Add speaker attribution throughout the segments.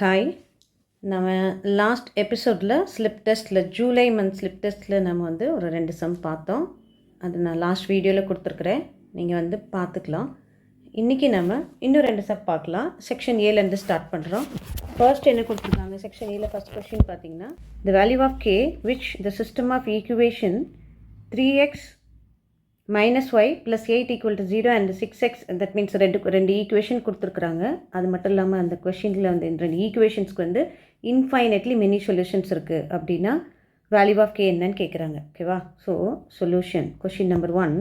Speaker 1: Hi. நம்ம last எபிசோடில் slip டெஸ்ட்டில் ஜூலை மந்த் ஸ்லிப் டெஸ்ட்டில் நம்ம ஒரு 2 சம் பார்த்தோம். அது நான் லாஸ்ட் வீடியோவில் கொடுத்துருக்குறேன், நீங்கள் பார்த்துக்கலாம். இன்றைக்கி நம்ம இன்னும் 2 சம் பார்க்கலாம். செக்ஷன் ஏலேருந்து ஸ்டார்ட் பண்ணுறோம். ஃபர்ஸ்ட் என்ன கொடுத்துருக்காங்க செக்ஷன் ஏல ஃபஸ்ட் கொஸ்டின் பார்த்தீங்கன்னா, the value of K which the system of equation 3x minus y plus 8 equal to 0 and 6x, that means ரெண்டு ஈக்குவேஷன் கொடுத்துருக்குறாங்க. அது மட்டும் இல்லாமல் அந்த கொஷினில் இந்த 2 ஈக்குவேஷன்ஸ்க்கு இன்ஃபைனட்லி மெனி சொல்யூஷன்ஸ் இருக்குது. அப்படின்னா வேல்யூ ஆஃப் கே என்னன்னு கேட்குறாங்க. ஓகேவா? So solution question number 1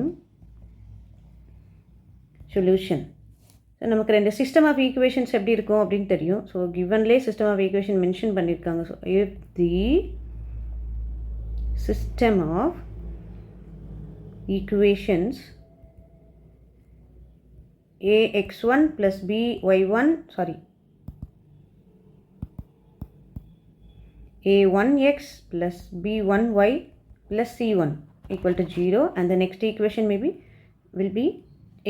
Speaker 1: solution. So நமக்கு 2 சிஸ்டம் ஆஃப் ஈக்குவேஷன்ஸ் எப்படி இருக்கும் அப்படின்னு தெரியும். ஸோ கிவன்லேயே சிஸ்டம் ஆஃப் ஈக்குவேஷன் மென்ஷன் பண்ணியிருக்காங்க. So if the system of equations ax1 plus by1 a1x plus b1y plus c1 equal to 0, and the next equation will be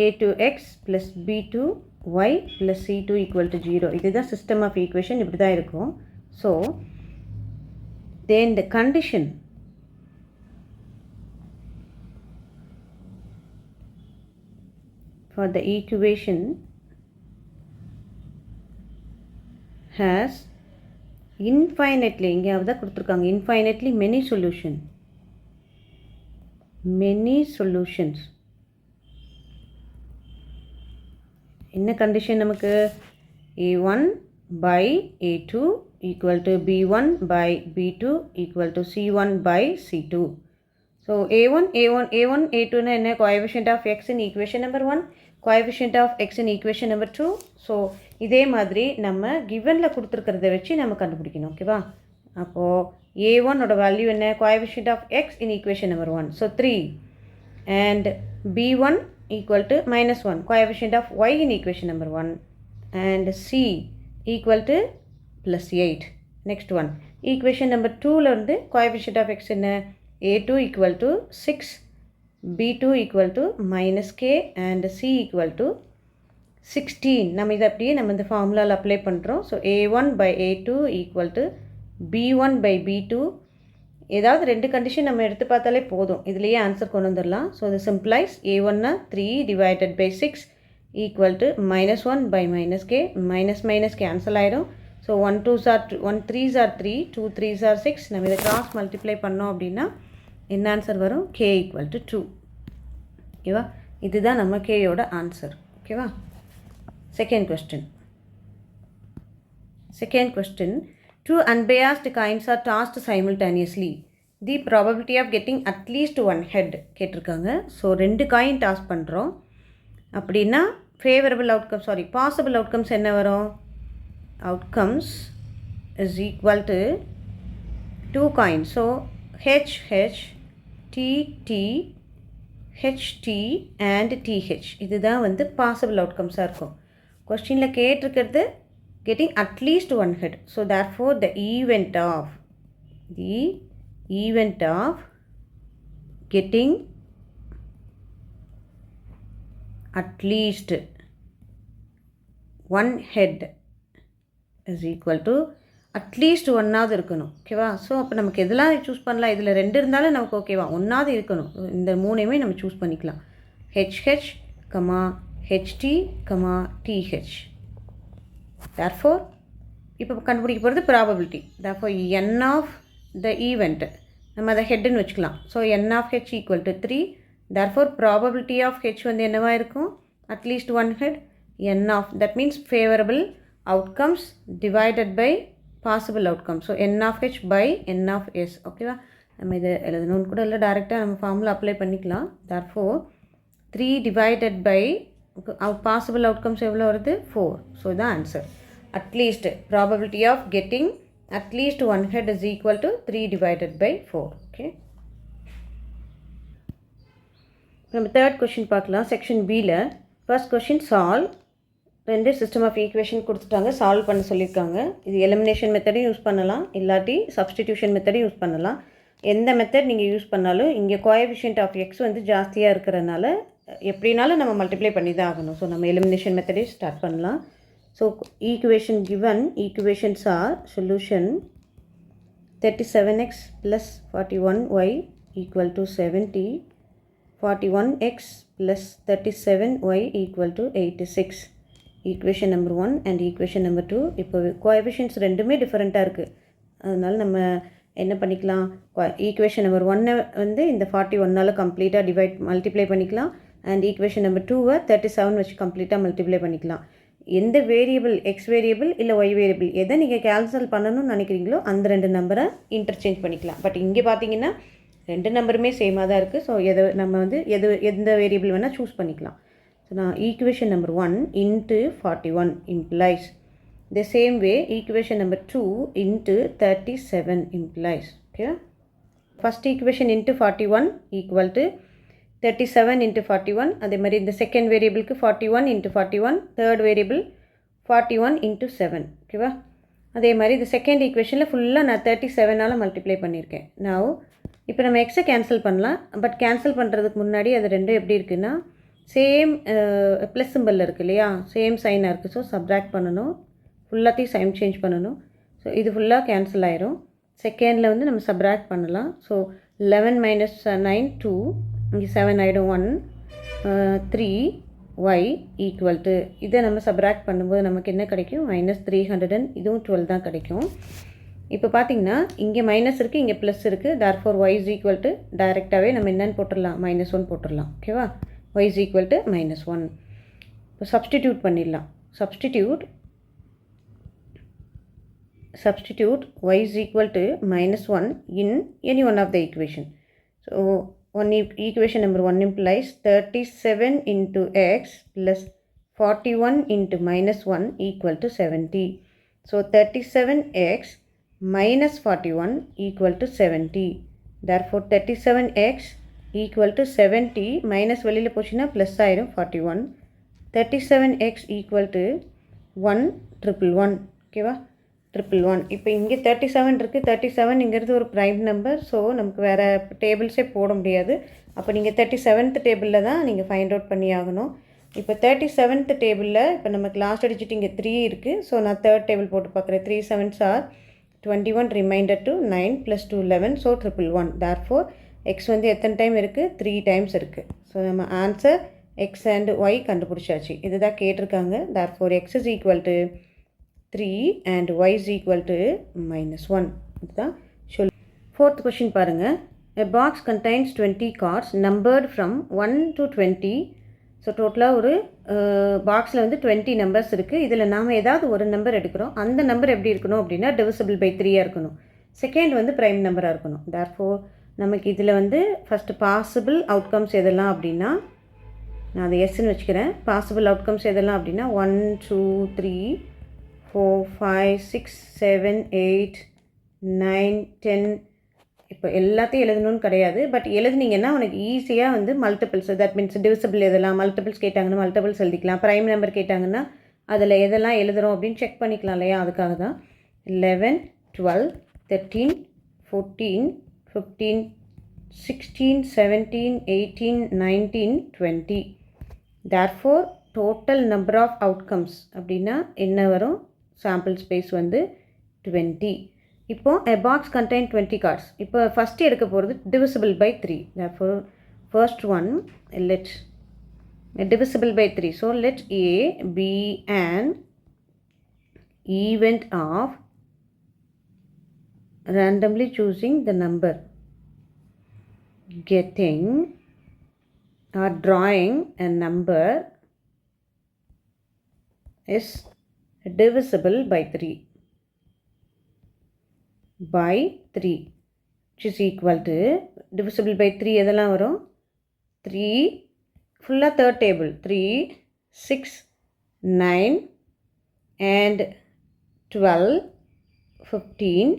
Speaker 1: a2x plus b2y plus c2 equal to 0. இதுதான் system of equation, இப்படி தான் இருக்கும். So then the condition for the equation has infinitely, இங்கேயாவது கொடுத்துருக்காங்க, infinitely many solutions. என்ன condition நமக்கு? a1 by a2 equal to b1 by b2 equal to c1 by c2. So a1, a2 என்ன? coefficient of x in equation number 1, coefficient of x in equation number 2. So இதே மாதிரி நம்ம கிவனில் கொடுத்துருக்கிறத வச்சு நம்ம கண்டுபிடிக்கணும். ஓகேவா? அப்போது a1ஓட வேல்யூ என்ன? coefficient of x in equation number 1, so 3, and b1 equal to -1, coefficient of y in equation number 1, and c equal to +8. next one, equation number 2ல coefficient of x என்ன? a2 equal to 6, b2 equal to -k, and c equal to 16. நம்ம இதை அப்படியே நம்ம இந்த ஃபார்முலாவில் apply பண்ணுறோம். So a1 by a2 equal to b1 by b2. ஏதாவது 2 condition நம்ம எடுத்து பார்த்தாலே போதும், இதுலேயே ஆன்சர் கொண்டு வந்துடலாம். ஸோ இது சிம்பிளைஸ் a1னா 3 divided by 6 equal to -1 by -k, minus cancel ஆகிடும். So 1 3s are 3, 2 3s are 6. நம்ம இதை கிராஸ் மல்டிப்ளை பண்ணோம் அப்படின்னா என்ன ஆன்சர் வரும்? k equal to 2. ஓகேவா? இதுதான் நம்ம கேயோட ஆன்சர். ஓகேவா? Second question, 2 unbiased coins are tossed simultaneously. The probability of getting at least one head கேட்டிருக்காங்க. ஸோ 2 காயின் டாஸ் பண்ணுறோம் அப்படின்னா பாசிபிள் அவுட்கம்ஸ் என்ன வரும்? outcomes is equal to 2 coins. So HH, TT, HT and TH. இதுதான் possible அவுட்கம்ஸாக இருக்கும். கொஸ்டினில் கேட்டிருக்கிறது getting at least one head. So therefore the event of getting at least one head is equal to at least ஒன்றாவது இருக்கணும். ஓகேவா? So அப்போ நமக்கு எதெல்லாம் சூஸ் பண்ணலாம்? இதில் 2 இருந்தாலும் நமக்கு ஓகேவா? ஒன்றாவது இருக்கணும். இந்த 3ஐயுமே நம்ம சூஸ் பண்ணிக்கலாம். HH, HT, TH. therefore இப்போ கண்டுபிடிக்க போகிறது probability. therefore n of the event நம்ம அதை ஹெட்டுன்னு வச்சுக்கலாம். So n of h equal to 3. therefore probability of h என்னவாக இருக்கும்? At least one head. n of that means favourable outcomes divided by possible outcomes. So n of h by n of s. ஓகேவா? நம்ம இதை எழுதணும்னு கூட இல்லை, டைரெக்டாக நம்ம ஃபார்முலா அப்ளை பண்ணிக்கலாம். therefore 3 divided by possible outcomes எவ்வளோ வருது? 4. ஸோ இதான் answer. At least probability of getting at least one head is equal to 3 divided by 4. Okay, நம்ம தேர்ட் கொஷின் பார்க்கலாம். செக்ஷன் பியில் first question solve. 2 system of equation கொடுத்துட்டாங்க, solve பண்ண சொல்லியிருக்காங்க. இது எலிமினேஷன் மெத்தடையும் யூஸ் பண்ணலாம், இல்லாட்டி சப்ஸ்டிடியூஷன் மெத்தடையும் யூஸ் பண்ணலாம். எந்த மெத்தட் நீங்கள் யூஸ் பண்ணாலும் இங்கே கோஎஃபிஷியன்ட் ஆஃப் எக்ஸ் ஜாஸ்தியாக இருக்கிறனால எப்படினாலும் நம்ம மல்டிப்ளை பண்ணி தான் ஆகணும். ஸோ நம்ம எலிமினேஷன் மெத்தடே ஸ்டார்ட் பண்ணலாம். So equation given, equations are solution 37x plus 41y equal to 70, 41x plus 37y equal to 86. Equation number 1 and equation number 2. இப்போ coefficients ரெண்டுமே டிஃபரெண்ட்டாக இருக்குது. அதனால் நம்ம என்ன பண்ணிக்கலாம், ஈக்குவேஷன் நம்பர் 1 வந்து இந்த 41ஆல் கம்ப்ளீட்டாக மல்டிப்ளை பண்ணிக்கலாம். அண்ட் ஈக்குவேஷன் நம்பர் 2வை 37 வச்சு கம்ப்ளீட்டாக மல்டிப்ளை பண்ணிக்கலாம். எந்த வேரியபிள், எக்ஸ் வேரியபிள் இல்லை ஒய் வேரியபிள் எதை நீங்கள் கேன்சல் பண்ணணும்னு நினைக்கிறீங்களோ அந்த ரெண்டு நம்பரை இன்டர்சேஞ்ச் பண்ணிக்கலாம். பட் இங்கே பார்த்தீங்கன்னா ரெண்டு நம்பருமே சேமாக தான் இருக்குது. ஸோ நம்ம வந்து எந்த வேரியபிள் வேணால் சூஸ் பண்ணிக்கலாம். ஸோ நான் equation number 1 into 41 implies the same way equation number 2 into 37 implies. Okay, first equation into 41 equal to 37 into 41. அதே மாதிரி இந்த செகண்ட் வேரியபிளுக்கு 41 into 41, தேர்ட் வேரியபிள் 41 into 7. ஓகேவா, அதே மாதிரி இந்த செகண்ட் ஈக்குவேஷனில் ஃபுல்லாக நான் 37ஆல் மல்டிப்ளை பண்ணியிருக்கேன். நான் இப்போ நம்ம எக்ஸை கேன்சல் பண்ணலாம். பட் கேன்சல் பண்ணுறதுக்கு முன்னாடி அது ரெண்டும் எப்படி இருக்குன்னா சேம் ப்ளஸ் சிம்பிளில் இருக்குது இல்லையா, சேம் சைனாக இருக்குது. ஸோ சப்ராக்ட் பண்ணணும், ஃபுல்லாத்தையும் சைன் சேஞ்ச் பண்ணணும். ஸோ இது ஃபுல்லாக கேன்சல் ஆயிரும். செகண்டில் வந்து நம்ம சப்ராக்ட் பண்ணலாம். ஸோ 11 minus 9 2, இங்கே 7 ஆகிடும் 1, 3y ஈக்குவல் டு இதை நம்ம சப்ராக்ட் பண்ணும்போது நமக்கு என்ன கிடைக்கும், -300, இதுவும் 12 தான் கிடைக்கும். இப்போ பார்த்தீங்கன்னா இங்கே மைனஸ் இருக்குது, இங்கே ப்ளஸ் இருக்குது. therefore y is equal to டைரெக்டாகவே நம்ம என்னென்னு போட்டுடலாம், -1 போட்டுடலாம். ஓகேவா, y is equal to -1. இப்போ சப்ஸ்டிடியூட் பண்ணிடலாம். Substitute y is equal to -1 in any one of the equation. So equation number 1 implies 37 into x plus 41 into -1 equal to 70. So 37x minus 41 equal to 70. Therefore 37x equal to 70 minus வெளியில் போச்சுன்னா plus ஆயிரும் 41. 37x equal to 111. ஓகேவா, 111. இப்போ இங்கே 37 இருக்குது. 37ங்கிறது ஒரு prime number. So நமக்கு வேறு டேபிள்ஸே போட முடியாது. அப்போ நீங்கள் 37th டேபிளில் தான் நீங்கள் ஃபைண்ட் அவுட் பண்ணி ஆகணும். இப்போ 37th டேபிளில் இப்போ நமக்கு லாஸ்ட் டிஜிட் இங்கே 3 இருக்குது. ஸோ நான் தேர்ட் டேபிள் போட்டு பார்க்குறேன். 3 7s are 21, reminder to 9 + 2 11. So 111. therefore X வந்து எத்தனை டைம் இருக்குது, 3 times இருக்குது. ஸோ நம்ம ஆன்சர் எக்ஸ் அண்ட் ஒய் கண்டுபிடிச்சாச்சு. இதுதான் கேட்டிருக்காங்க. therefore x is equal to 3 and y is equal to -1. இதுதான் சொல். ஃபோர்த் கொஷின் பாருங்கள். A box contains 20 cards numbered from 1 to 20. So டோட்டலாக ஒரு பாக்ஸில் வந்து 20 நம்பர்ஸ் இருக்குது. இதில் நாம் ஏதாவது ஒரு நம்பர் எடுக்கிறோம். அந்த நம்பர் எப்படி இருக்கணும் அப்படின்னா divisible by 3 இருக்கணும். செகண்ட் வந்து ப்ரைம் நம்பராக இருக்கணும். therefore நமக்கு இதில் வந்து ஃபஸ்ட்டு பாசிபிள் அவுட்கம்ஸ் எதெல்லாம் அப்படின்னா, நான் அதை எஸ்ன்னு வச்சுக்கிறேன். பாசிபிள் அவுட்கம்ஸ் எதெல்லாம் அப்படின்னா 1 2 3 4 5 6 7 8 9 10. இப்போ எல்லாத்தையும் எழுதணும்னு கிடையாது. பட் எழுதுனீங்கன்னா உனக்கு ஈஸியாக வந்து மல்டிபிள்ஸ், தட் மீன்ஸ் டிவிசிபிள் எதெல்லாம், மல்டிபிள்ஸ் கேட்டாங்கன்னா மல்டிபிள்ஸ் எழுதிக்கலாம். ப்ரைம் நம்பர் கேட்டாங்கன்னா அதில் எதெல்லாம் எழுதுகிறோம் அப்படின்னு செக் பண்ணிக்கலாம் இல்லையா, அதுக்காக தான். 11 12 13 14 15 16 17 18 19 20. therefore total number of outcomes அப்படின்னா என்ன வரும், சாம்பிள் ஸ்பேஸ் வந்து 20. இப்போ a box contain 20 cards. இப்போ ஃபஸ்ட்டு எடுக்க போகிறது divisible by 3. therefore first one let divisible by 3. so let A be an event of randomly choosing the number, getting or drawing a number is divisible by 3 which is equal to divisible by 3 எதெல்லாம் வரும், 3 ஃபுல்லாக third table 3 6 9 and 12 15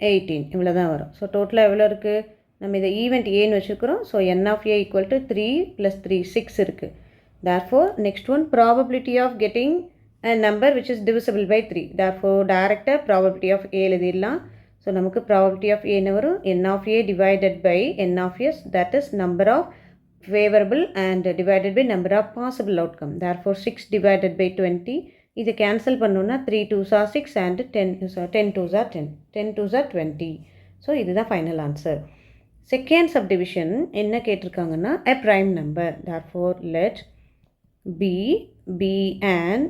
Speaker 1: 18 இவ்வளோ தான் வரும். So டோட்டலாக எவ்வளோ இருக்குது, நம்ம இதை ஈவெண்ட் ஏன்னு வச்சுக்கிறோம். So n of a equal to 3 + 3 6 இருக்குது. therefore next one probability of getting a number which is divisible by 3. therefore டைரெக்டாக probability of a எழுதிடலாம். ஸோ நமக்கு probability of a என்ன வரும், n of a divided by n of s, that is number of favorable and divided by number of possible outcome. therefore 6 divided by 20 இது cancel பண்ணோன்னா 3 2s are 6 and 10 2s are 10, 10 2s are 20. So இதுதான் final answer. Second subdivision என்ன கேட்டிருக்காங்கன்னா a prime number. Therefore let B be an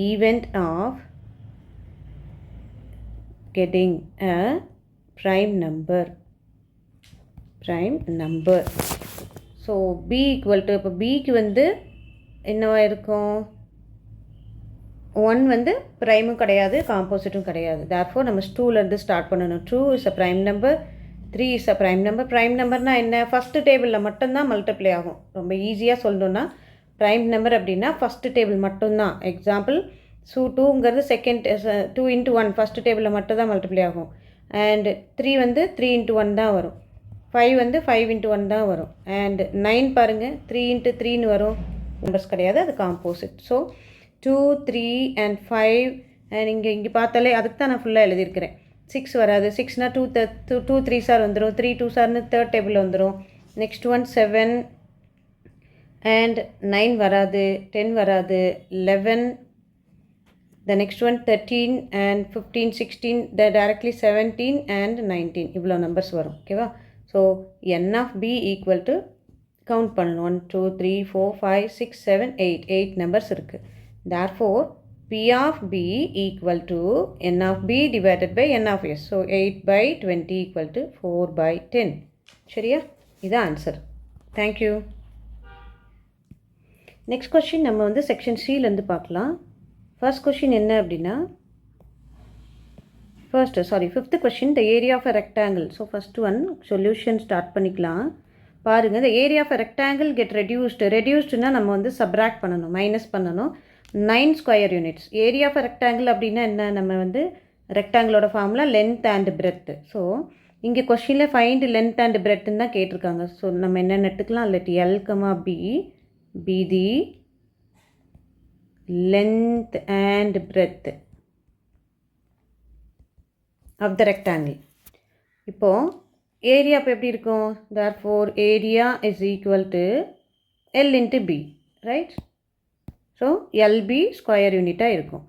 Speaker 1: event of getting a prime number. So B equal to இப்போ Bக்கு வந்து என்னவா இருக்கும், 1 வந்து ப்ரைமும் கிடையாது காம்போசிட்டும் கிடையாது. தேர்ஃபோர் நம்ம 2லேருந்து ஸ்டார்ட் பண்ணணும். 2 is a prime number, 3 is a prime number. Prime நம்பர்னால் என்ன, ஃபஸ்ட்டு டேபிளில் மட்டும்தான் மல்டிப்ளை ஆகும். ரொம்ப ஈஸியாக சொல்லணுன்னா ப்ரைம் நம்பர் அப்படின்னா ஃபஸ்ட்டு டேபிள் மட்டும்தான். எக்ஸாம்பிள் 2ங்கிறது செகண்ட் 2 into 1 ஃபஸ்ட்டு டேபிளில் மட்டும்தான் மல்டிப்ளை ஆகும். அண்ட் 3 வந்து 3 into 1 தான் வரும். 5 வந்து 5 into 1 தான் வரும். அண்ட் 9 பாருங்கள் 3 into 3ன்னு வரும். நம்பர்ஸ் கிடையாது, அது காம்போசிட். ஸோ 2 3 and 5 அண்ட் இங்கே பார்த்தாலே அதுக்கு தான் நான் ஃபுல்லாக எழுதியிருக்கிறேன். 6 வராது. 6னா 2 3s வந்துடும். 3 2s தேர்ட் டேபிளில் வந்துடும். நெக்ஸ்ட் ஒன் 7 அண்ட் 9 வராது. 10 வராது. 11, the next one 13 and 15 16, directly 17 and 19. இவ்வளோ நம்பர்ஸ் வரும். ஓகேவா? So n of b equal to count பண்ணணும். 1 2 3 4 5 6 7 8 நம்பர்ஸ் இருக்குது. Therefore p of b equal to n of b divided by n of s. So 8 by 20 equal to 4 by 10. சரியா? இது answer. Thank you. Next question நம்ம வந்து section சிலேருந்து பார்க்கலாம். First question என்ன அப்படின்னா, fifth question, the area of a rectangle. So first one solution start பண்ணிக்கலாம். பாருங்கள், the area of a rectangle get ரெடியூஸ்டுனா நம்ம வந்து சப்ராக்ட் பண்ணணும், மைனஸ் பண்ணணும். 9 square units. Area of rectangle அப்படின்னா என்ன, நம்ம வந்து ரெக்டாங்கிளோட formula length and breadth. So இங்கே கொஸ்டினில் ஃபைண்ட் லென்த் அண்ட் பிரெத்துன்னு தான் கேட்டிருக்காங்க. ஸோ நம்ம என்னென்ன எடுத்துக்கலாம், let L comma be the length and breadth of the rectangle. இப்போது ஏரியா இப்போ எப்படி இருக்கும், therefore area is equal to L into B, right? So LB square யூனிட்டாக இருக்கும்.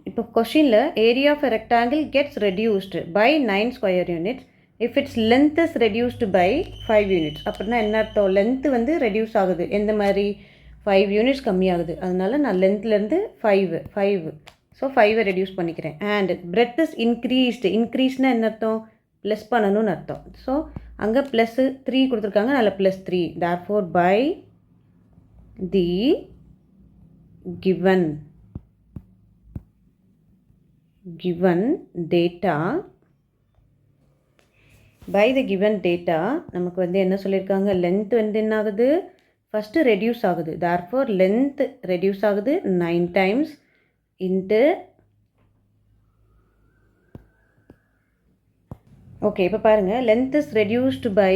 Speaker 1: இப்போ கொஷினில் area of a rectangle gets reduced by 9 square units if its length is reduced by 5 units. அப்படின்னா என்ன அர்த்தம், லென்த்து வந்து ரெடியூஸ் ஆகுது. எந்த மாதிரி, 5 யூனிட்ஸ் கம்மியாகுது. அதனால் நான் லென்த்லேருந்து 5 ஸோ 5 ரெடியூஸ் பண்ணிக்கிறேன். அண்ட் பிரெத் இஸ் இன்க்ரீஸ்னால் என்ன அர்த்தம், ப்ளஸ் பண்ணணும்னு அர்த்தம். ஸோ அங்கே ப்ளஸ்ஸு 3 கொடுத்துருக்காங்க, அதில் +3. Therefore by the given data, நமக்கு வந்து என்ன சொல்லியிருக்காங்க, லென்த் வந்து என்ன ஆகுது, ஃபஸ்ட்டு ரெடியூஸ் ஆகுது. தேர்ஃபோர் லென்த் ரெடியூஸ் ஆகுது 9 times இன்ட்டு, ஓகே இப்போ பாருங்கள், length is reduced by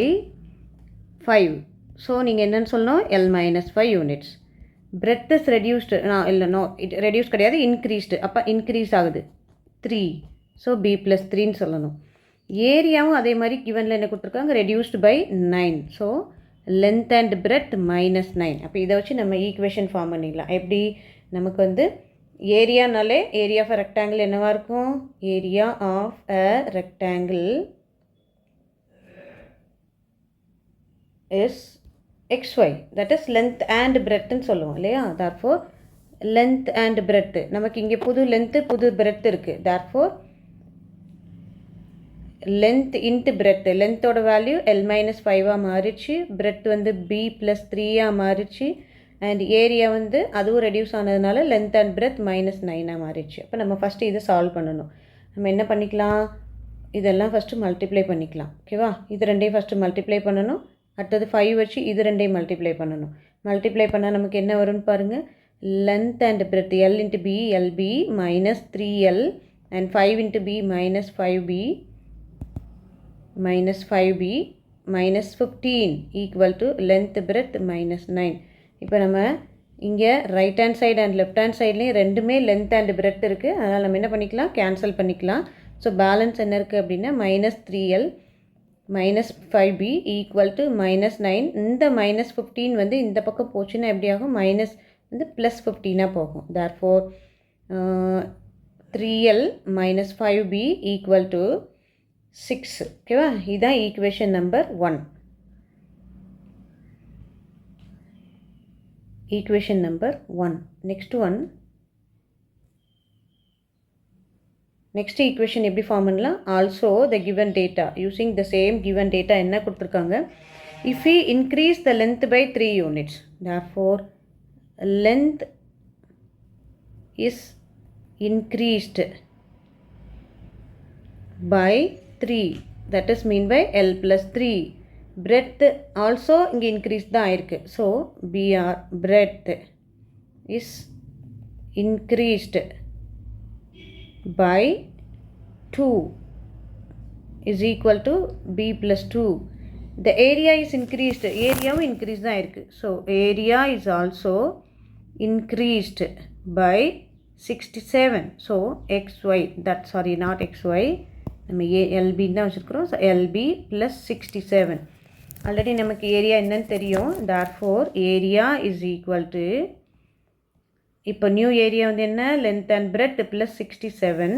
Speaker 1: 5. So நீங்கள் என்னென்னு சொல்லணும், L-5 units. Breadth is reduced, reduce கிடையாது, இன்க்ரீஸ்டு. அப்போ இன்க்ரீஸ் ஆகுது 3. ஸோ B+3ன்னு சொல்லணும். ஏரியாவும் அதே மாதிரி கிவனில் என்ன கொடுத்துருக்காங்க, reduced by 9. So length and breadth -9. அப்போ இதை வச்சு நம்ம ஈக்குவேஷன் ஃபார்ம் பண்ணிடலாம். எப்படி, நமக்கு வந்து ஏரியானாலே ஏரியா ஆஃப் அ ரெக்டாங்கிள் என்னவாக இருக்கும், area of a rectangle is XY, that is length and பிரெத்துன்னு சொல்லுவோம் இல்லையா. தேர்ஃபோர் லென்த் அண்ட் பிரெத்து, நமக்கு இங்கே புது லென்த்து புது பிரெத் இருக்குது. தேர்ஃபோர் லென்த் இன்ட்டு பிரெத்து, லென்த்தோட வேல்யூ L-5 மாறிடுச்சு, பிரெத் வந்து B+3 மாறிடுச்சு, அண்ட் ஏரியா வந்து அதுவும் ரெடியூஸ் ஆனதுனால லென்த் அண்ட் பிரெத் -9 மாறிடுச்சு. அப்போ நம்ம ஃபஸ்ட்டு இதை சால்வ் பண்ணணும். நம்ம என்ன பண்ணிக்கலாம், இதெல்லாம் ஃபஸ்ட்டு மல்டிப்ளை பண்ணிக்கலாம். ஓகேவா, இது ரெண்டையும் ஃபஸ்ட்டு மல்டிப்ளை பண்ணணும். அடுத்தது 5 வச்சு இது ரெண்டையும் மல்டிப்ளை பண்ணணும். மல்டிப்ளை பண்ணால் நமக்கு என்ன வரும்னு பாருங்கள், length and breadth L into B, LB -3L and 5 into B -5B -15 equal to length breadth -9. இப்போ நம்ம இங்கே right hand side and left hand சைட்லேயும் ரெண்டுமே லென்த் அண்ட் பிரெத் இருக்குது. அதனால் நம்ம என்ன பண்ணிக்கலாம், கேன்சல் பண்ணிக்கலாம். ஸோ பேலன்ஸ் என்ன இருக்குது அப்படின்னா -3L -5B ஈக்குவல் டு -9. இந்த -15 வந்து இந்த பக்கம் போச்சுன்னா எப்படி ஆகும், வந்து ப்ளஸ் 15 போகும். therefore 3l minus 5b equal to 6. ஓகேவா, இதுதான் equation number 1. Equation number 1. Next equation எப்படி ஃபார்ம் பண்ணலாம்? Also the given data using the same given data என்ன கொடுத்துருக்காங்க? If we increase the length by 3 units, therefore length is increased by 3, that is mean by L plus 3. breadth also இங்கே increase தான் ஆயிருக்கு. so BR breadth is increased by 2 is equal to B plus 2. the area is increased, ஏரியாவும் increase தான் ஆயிருக்கு. so area is also increased by 67. so XY, that sorry not XY, நம்ம LB தான் வச்சுருக்கிறோம். so LB plus 67. Already நமக்கு area என்னன்னு தெரியும். therefore area is equal to, இப்போ நியூ ஏரியா வந்து என்ன? Length and bread plus 67.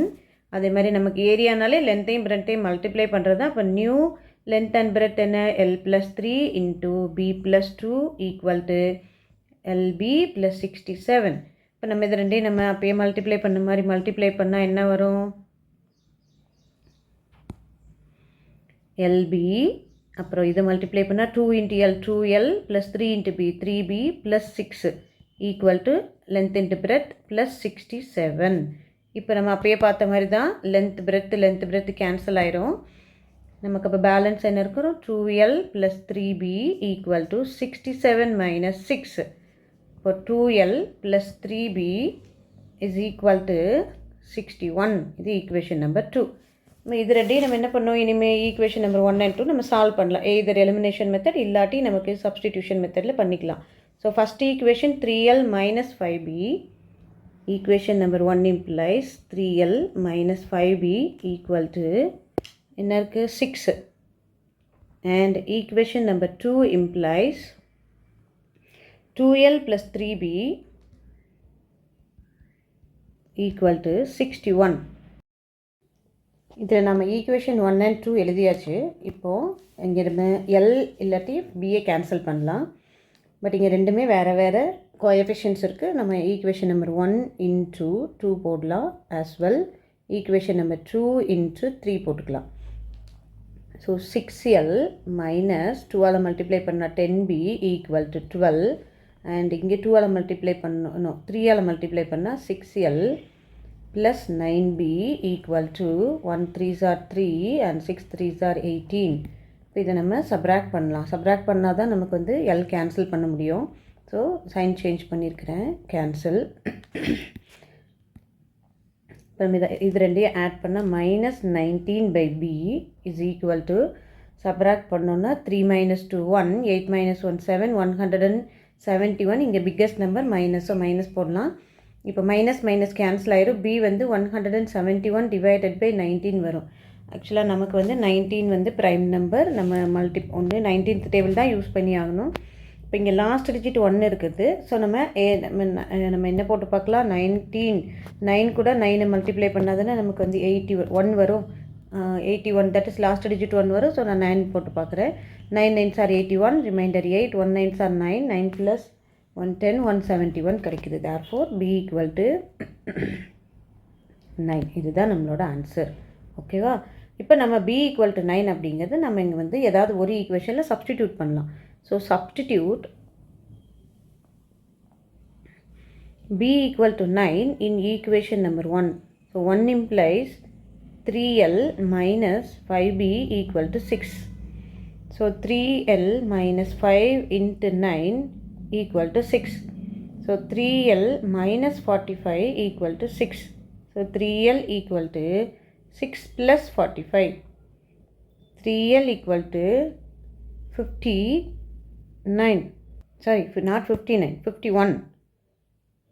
Speaker 1: அதே மாதிரி நமக்கு ஏரியானாலே லென்த்தையும் பிரெட்டையும் மல்டிப்ளை பண்ணுறது தான். இப்போ நியூ லென்த் அண்ட் பிரெட் என்ன? L plus 3 into B plus 2 equal to LB plus 67. இப்போ நம்ம இது ரெண்டையும் நம்ம அப்பயே மல்டிப்ளை பண்ண மாதிரி மல்டிப்ளை பண்ணால் என்ன வரும்? LB அப்புறம் இதை மல்டிப்ளை பண்ணால் 2 into L 2L plus 3 into B 3B plus 6 equal to length into breadth plus 67. இப்போ நம்ம அப்பயே பார்த்த மாதிரி தான் லென்த் பிரெத் கேன்சல் ஆயிரும். நமக்கு அப்போ பேலன்ஸ் என்ன இருக்கிறோம்? 2L plus 3B equal to 67 minus 6. இப்போ 2L plus 3B is equal to 61. இது ஈக்குவேஷன் நம்பர் 2. இது ரெண்டையும் நம்ம என்ன பண்ணோம்? இனிமேல் ஈக்குவேஷன் நம்பர் 1 and 2 நம்ம சால்வ் பண்ணலாம். எய்தர் எலிமினேஷன் மெத்தட் இல்லாட்டி நமக்கு சப்ஸ்டிடியூஷன் மெத்தடில் பண்ணிக்கலாம். So first equation 3L minus 5B. Equation number 1 implies 3L minus 5B equal to என்ன இருக்குது? 6. and equation number 2 implies 2L plus 3B equal to 61. இதில் நம்ம ஈக்குவேஷன் 1 and 2 எழுதியாச்சு. இப்போது இங்கே நம்ம எல் இல்லாட்டி பிஏ கேன்சல் பண்ணலாம். பட் இங்கே ரெண்டுமே வேறு வேறு கோஎஃபிஷியன்ட்ஸ் இருக்குது. நம்ம ஈக்குவேஷன் நம்பர் 1 into 2 போடலாம். As well equation number 2 into 3 போட்டுக்கலாம். ஸோ 6L மைனஸ் 2ஆல் மல்டிப்ளை பண்ணால் 10B ஈக்குவல் டு 12. அண்ட் இங்கே 2ஆல் மல்டிப்ளை பண்ணணும் 3ஆல் மல்டிப்ளை பண்ணால் 6L plus 9B equal to 1 3s are 3 and 6 3s are 18. இப்போ இதை நம்ம சப்ராக்ட் பண்ணலாம். சப்ராக்ட் பண்ணால் தான் நமக்கு வந்து எல் கேன்சல் பண்ண முடியும். ஸோ சைன் சேஞ்ச் பண்ணியிருக்கிறேன், கேன்சல். இப்போ நம்ம இது ரெண்டையும் ஆட் பண்ணால் minus 19/B is equal to subtract பண்ணோன்னா 3 minus 2 1 8 minus 1 7 171. இங்கே biggest number minus, so minus போடலாம். இப்போ மைனஸ் கேன்சல் ஆயிரும். பி வந்து 171 டிவைடட் பை 19 வரும். ஆக்சுவலாக நமக்கு வந்து 19 வந்து ப்ரைம் நம்பர். நம்ம ஒன்று 19th டேபிள் தான் யூஸ் பண்ணி ஆகணும். இப்போ இங்கே லாஸ்ட் டிஜிட் 1 இருக்குது. ஸோ நம்ம என்ன போட்டு பார்க்கலாம்? 9 கூட 9 மல்டிப்ளை பண்ணாதானே நமக்கு வந்து 81 வரும். 81 தட் இஸ் லாஸ்ட் டிஜிட் 1 வரும். ஸோ நான் 9 போட்டு பார்க்குறேன். 9 9s are 81, reminder 8, 1 9s are 9, 9 plus 110 171 கிடைக்குது. therefore B equal to 9. இதுதான் நம்மளோட ஆன்சர். ஓகேவா? இப்போ நம்ம B equal to 9 அப்படிங்கிறது நம்ம இங்கே வந்து ஏதாவது ஒரு ஈக்குவேஷனில் சப்ஸ்டிடியூட் பண்ணலாம். So substitute B equal to 9 in equation number 1. so 1 implies 3L minus 5B equal to 6. so 3L minus 5 into 9 equal to 6. so 3L minus 45 equal to 6. so 3L equal to 6 plus 45. 3L equal to 59. Sorry, not 59, 51.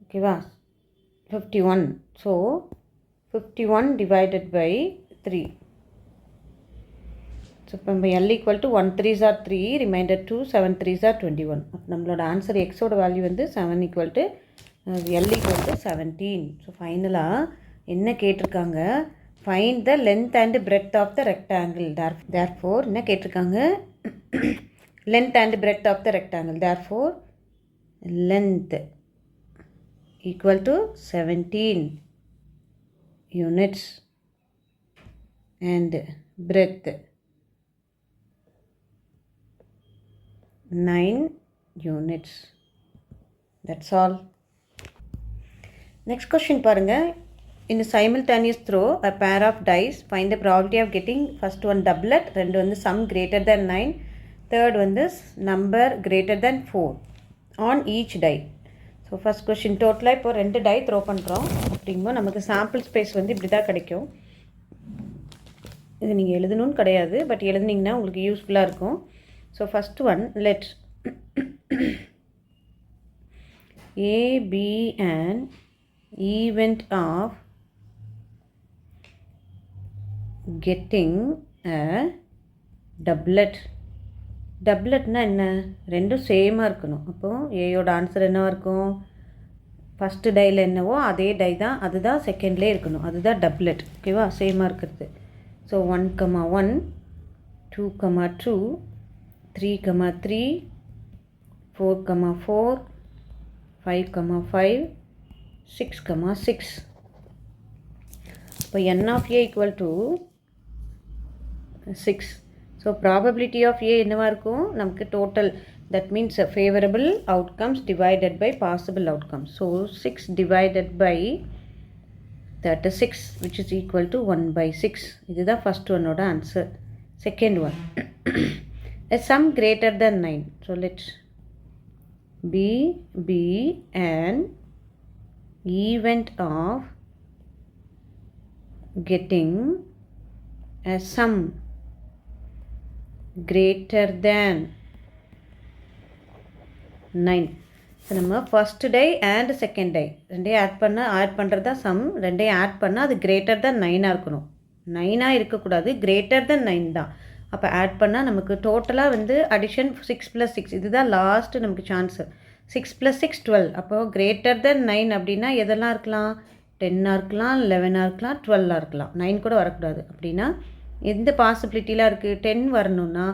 Speaker 1: Okay, va? 51. So 51 divided by 3. So இப்போ நம்ம L equal to 1 3s are 3, remainder 2, 7 3s are 21. அப்போ நம்மளோட answer எக்ஸோட value வந்து 7 equal to L equal to 17. So ஃபைனலாக என்ன கேட்டிருக்காங்க, find the length and breadth of the rectangle. Therefore என்ன கேட்டிருக்காங்க, length and breadth of the rectangle. Therefore, length equal to 17 units and breadth 9 units. That's all. Next question பாருங்க. In a simultaneous throw a pair of dice, find the probability of getting first one doublet, ரெண்டு வந்து sum greater than 9, third வந்து number greater than 4 on each die. So first question டோட்டலாக இப்போ 2 tie throw பண்ணுறோம் அப்படிங்கும்போது நமக்கு sample space வந்து இப்படி தான் கிடைக்கும். இது நீங்கள் எழுதணும்னு கிடையாது, பட் எழுதுனீங்கன்னா உங்களுக்கு யூஸ்ஃபுல்லாக இருக்கும். So first one, let A be an event of getting a doublet. டப்லெட்னா என்ன, ரெண்டும் சேமாக இருக்கணும். அப்போது ஏயோட ஆன்சர் என்னவாக இருக்கும், ஃபஸ்ட்டு டையில் என்னவோ அதே டை தான், அதுதான் செகண்ட்லேயே இருக்கணும், அதுதான் டப்லெட். ஓகேவா, சேமாக இருக்கிறது. ஸோ 1,1, 2,2, 3,3, 4,4, 5,5, 6,6. இப்போ n of a equal to 6. So probability of A என்னவாக இருக்கும், நமக்கு total, that means favourable outcomes divided by possible outcomes. So 6 divided by 36 which is equal to 1/6. இதுதான் ஃபஸ்ட் ஒன்னோட answer. Second one, a sum greater than 9. So let's be an event of getting a sum greater than 9. So நம்ம first die and second die ரெண்டையும் add பண்ணுறது தான் some. ரெண்டையும் add பண்ணால் அது greater than 9ஆக இருக்கணும். 9ஆக இருக்கக்கூடாது, கிரேட்டர் தென் 9 தான். அப்போ ஆட் பண்ணால் நமக்கு டோட்டலாக வந்து அடிஷன் 6 + 6. இதுதான் லாஸ்ட்டு நமக்கு சான்ஸு. 6 + 6 12. அப்போது கிரேட்டர் தென் 9 அப்படின்னா எதெல்லாம் இருக்கலாம், 10ஆக இருக்கலாம், 11ஆக இருக்கலாம், 12ஆக இருக்கலாம். 9 கூட வரக்கூடாது. அப்படின்னா எந்த பாசிபிலிட்டிலாம் இருக்குது, 10 வரணும்னா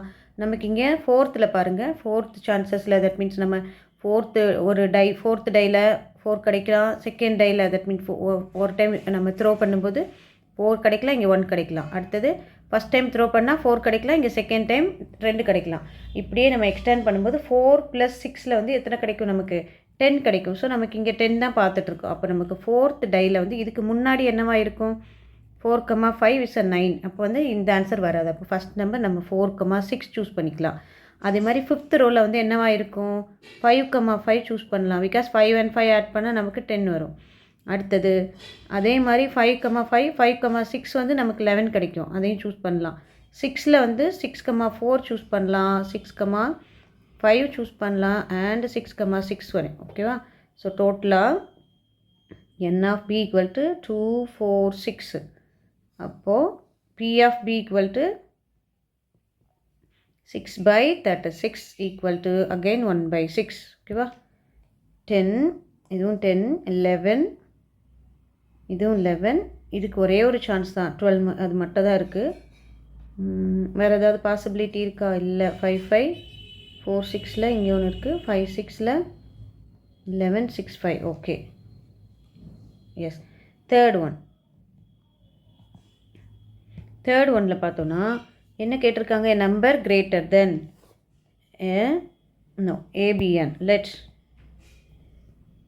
Speaker 1: நமக்கு இங்கே ஃபோர்த்தில் பாருங்கள், ஃபோர்த் சான்சஸில், தட் மீன்ஸ் நம்ம ஃபோர்த்து டையில் 4 கிடைக்கலாம், செகண்ட் டையில் தட் மீன்ஸ் ஒரு டைம் நம்ம த்ரோ பண்ணும்போது 4 கிடைக்கலாம், இங்கே 1 கிடைக்கலாம். அடுத்தது ஃபஸ்ட் டைம் த்ரோ பண்ணால் 4 கிடைக்கலாம், இங்கே செகண்ட் டைம் 2 கிடைக்கலாம். இப்படியே நம்ம எக்ஸ்டெண்ட் பண்ணும்போது 4 + 6 வந்து எத்தனை கிடைக்கும், நமக்கு 10 கிடைக்கும். ஸோ நமக்கு இங்கே 10 தான் பார்த்துட்ருக்கோம். அப்போ நமக்கு ஃபோர்த் டையில் வந்து இதுக்கு முன்னாடி என்னவா இருக்கும், 4,5 is a 9. அப்போ வந்து இந்த ஆன்சர் வராது. அப்போ ஃபஸ்ட் நம்பர் நம்ம 4,6 சூஸ் பண்ணிக்கலாம். அதே மாதிரி ஃபிஃப்த் ரோவில் வந்து என்னவா இருக்கும், 5,5 சூஸ் பண்ணலாம். பிகாஸ் 5 and 5 ஆட் பண்ணால் நமக்கு 10 வரும். அடுத்தது அதே மாதிரி 5,5, 5,6 வந்து நமக்கு 11 கிடைக்கும், அதையும் சூஸ் பண்ணலாம். 6ல் வந்து 6,4 சூஸ் பண்ணலாம், 6,5 சூஸ் பண்ணலாம், அண்ட் 6,6 வரும். ஓகேவா. ஸோ டோட்டலாக n of b equal to 2, 4, 6. அப்போது p of b equal to 6/36 equal to again 1/6. ஓகேவா. 10, இதுவும் 10, 11, இதுவும் 11. இதுக்கு ஒரே ஒரு சான்ஸ் தான், 12, அது மட்டும் தான் இருக்குது. வேறு ஏதாவது பாசிபிலிட்டி இருக்கா, இல்லை. 5, 5, 4, 6ல் இங்கே ஒன்று இருக்குது, 5, 6ல் 11, 6, 5. Okay, S. தேர்ட் ஒனில் பார்த்தோன்னா என்ன கேட்டிருக்காங்க, number greater than ABN. Let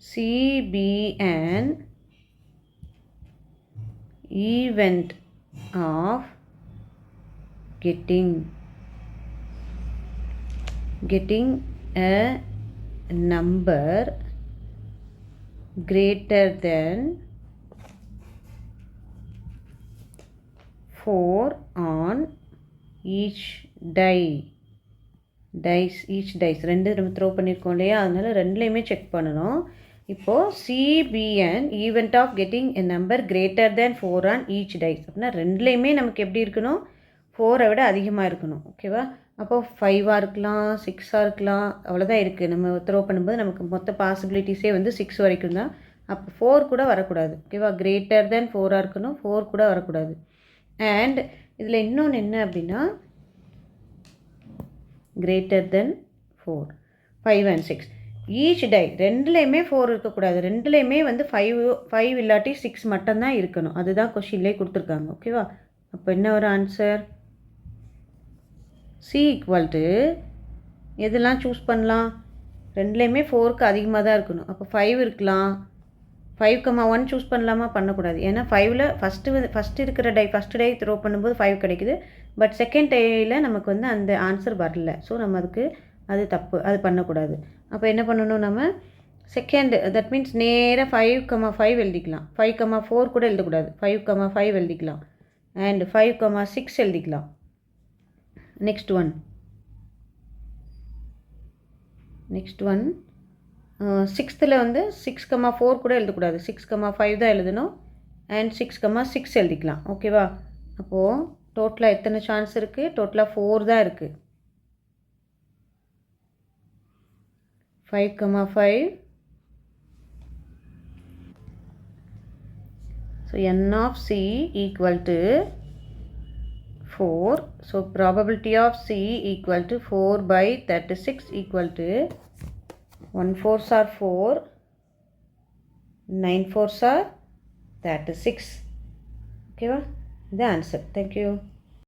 Speaker 1: CBN event of getting a number greater than 4 on each dice. ரெண்டு நம்ம த்ரோ பண்ணியிருக்கோம் இல்லையா, அதனால் ரெண்டுலேயுமே செக் பண்ணணும். இப்போது CBN event of getting a number greater than 4 on each dice அப்படின்னா ரெண்டுலேயுமே நமக்கு எப்படி இருக்கணும், 4 விட அதிகமாக இருக்கணும். ஓகேவா. அப்போ 5ஆக இருக்கலாம், 6ஆக இருக்கலாம், அவ்வளோதான் இருக்குது. நம்ம த்ரோ பண்ணும்போது நமக்கு மொத்த பாசிபிலிட்டிஸே வந்து 6 வரைக்கும் தான். அப்போ 4 கூட வரக்கூடாது. ஓகேவா? கிரேட்டர் தென் 4ஆக இருக்கணும், 4 கூட வரக்கூடாது. அண்ட் இதில் இன்னொன்று என்ன அப்படின்னா, greater than 4, 5 and 6. Each die ரெண்டுலேயுமே 4 இருக்கக்கூடாது. ரெண்டுலேயுமே வந்து 5 இல்லாட்டி 6 மட்டும்தான் இருக்கணும். அதுதான் கொஷின்லேயே கொடுத்துருக்காங்க. ஓகேவா? அப்போ என்ன ஒரு ஆன்சர்? C ஈக்குவல் டு எதெல்லாம் சூஸ் பண்ணலாம்? ரெண்டுலேயுமே 4க்கு அதிகமாக தான் இருக்கணும். அப்போ 5 இருக்கலாம். 5,1 சூஸ் பண்ணலாமா? பண்ணக்கூடாது. ஏன்னா 5ல் ஃபஸ்ட்டு இருக்கிற ஃபஸ்ட்டு டை த்ரோ பண்ணும்போது 5 கிடைக்குது. பட் செகண்ட் டையில் நமக்கு வந்து அந்த ஆன்சர் வரல. ஸோ நம்ம அதுக்கு அது தப்பு, அது பண்ணக்கூடாது. அப்போ என்ன பண்ணணும் நம்ம? செகண்ட், தட் மீன்ஸ் நேராக 5,5 எழுதிக்கலாம். 5,4 கூட எழுதக்கூடாது. 5,5 எழுதிக்கலாம். அண்ட் 5,6 எழுதிக்கலாம். நெக்ஸ்ட் ஒன் 6th வந்து 6,4 கூட எழுதக்கூடாது. 6,5 தான் எழுதணும். அண்ட் 6,6 எழுதிக்கலாம். ஓகேவா? அப்போது டோட்டலாக எத்தனை சான்ஸ் இருக்குது? டோட்டலாக 4 தான் இருக்குது. 5,5. So n of C equal to 4. So probability of C equal to 4 by 36 equal to 1 4s are 4, 9 4s are 36. Okay, the answer. Thank you.